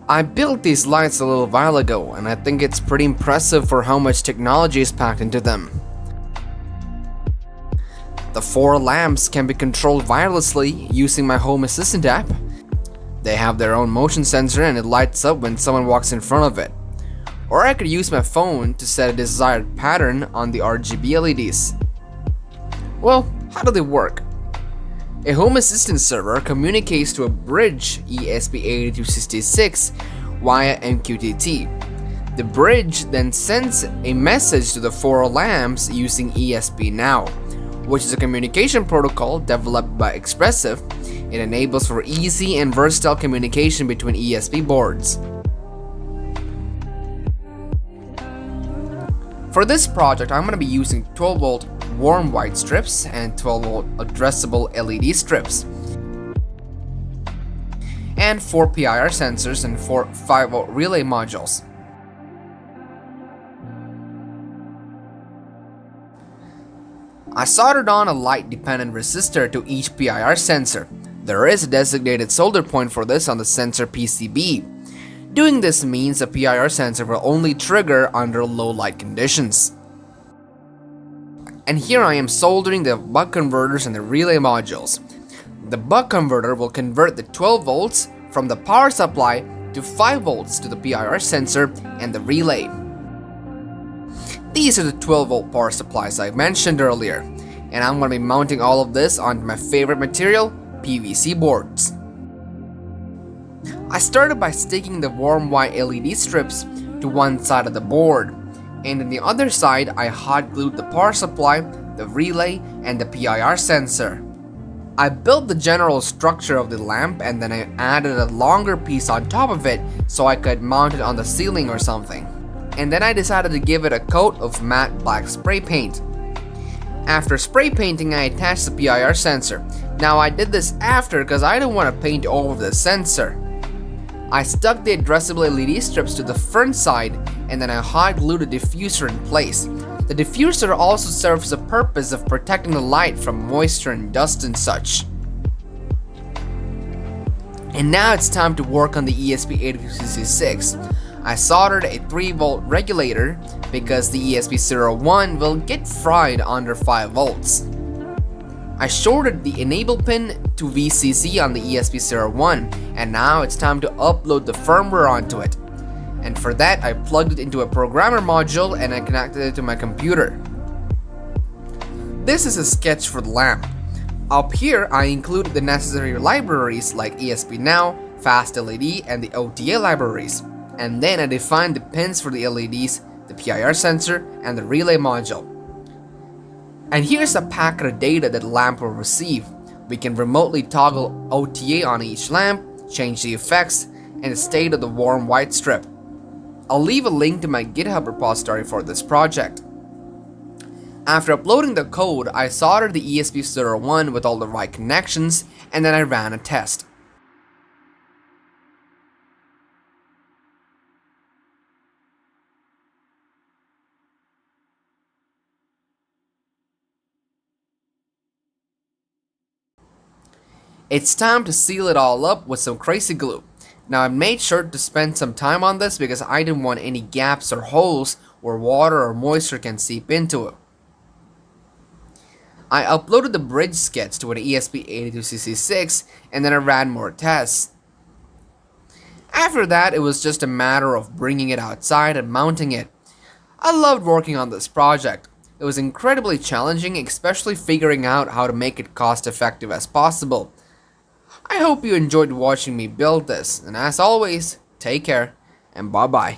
I built these lights a little while ago, and I think it's pretty impressive for how much technology is packed into them. The 4 lamps can be controlled wirelessly using my Home Assistant app. They have their own motion sensor and it lights up when someone walks in front of it. Or I could use my phone to set a desired pattern on the RGB LEDs. Well, how do they work? A Home Assistant server communicates to a bridge ESP-8266 via MQTT. The bridge then sends a message to the 4 lamps using ESP-NOW, which is a communication protocol developed by Expressive. It enables for easy and versatile communication between ESP boards. For this project, I'm going to be using 12-volt warm white strips and 12-volt addressable LED strips, and 4 PIR sensors and 4 5-volt relay modules. I soldered on a light-dependent resistor to each PIR sensor. There is a designated solder point for this on the sensor PCB. Doing this means the PIR sensor will only trigger under low light conditions. And here I am soldering the buck converters and the relay modules. The buck converter will convert the 12 volts from the power supply to 5 volts to the PIR sensor and the relay. These are the 12 volt power supplies I mentioned earlier, and I'm going to be mounting all of this onto my favorite material, PVC boards. I started by sticking the warm white LED strips to one side of the board, and on the other side I hot glued the power supply, the relay, and the PIR sensor. I built the general structure of the lamp and then I added a longer piece on top of it so I could mount it on the ceiling or something. And then I decided to give it a coat of matte black spray paint. After spray painting, I attached the PIR sensor. Now I did this after because I didn't want to paint over the sensor. I stuck the addressable LED strips to the front side and then I hot glued the diffuser in place. The diffuser also serves the purpose of protecting the light from moisture and dust and such. And now it's time to work on the ESP-8266. I soldered a 3-volt regulator because the ESP-01 will get fried under 5 volts. I shorted the enable pin to VCC on the ESP-01, and now it's time to upload the firmware onto it. And for that, I plugged it into a programmer module and I connected it to my computer. This is a sketch for the lamp. Up here, I included the necessary libraries like ESP-NOW, Fast LED, and the OTA libraries. And then I defined the pins for the LEDs, the PIR sensor, and the relay module. And here's a packet of data that the lamp will receive. We can remotely toggle OTA on each lamp, change the effects, and the state of the warm white strip. I'll leave a link to my GitHub repository for this project. After uploading the code, I soldered the ESP-01 with all the right connections, and then I ran a test. It's time to seal it all up with some crazy glue. Now I made sure to spend some time on this because I didn't want any gaps or holes where water or moisture can seep into it. I uploaded the bridge sketch to an ESP-8266 and then I ran more tests. After that, it was just a matter of bringing it outside and mounting it. I loved working on this project. It was incredibly challenging, especially figuring out how to make it cost effective as possible. I hope you enjoyed watching me build this, and as always, take care and bye bye.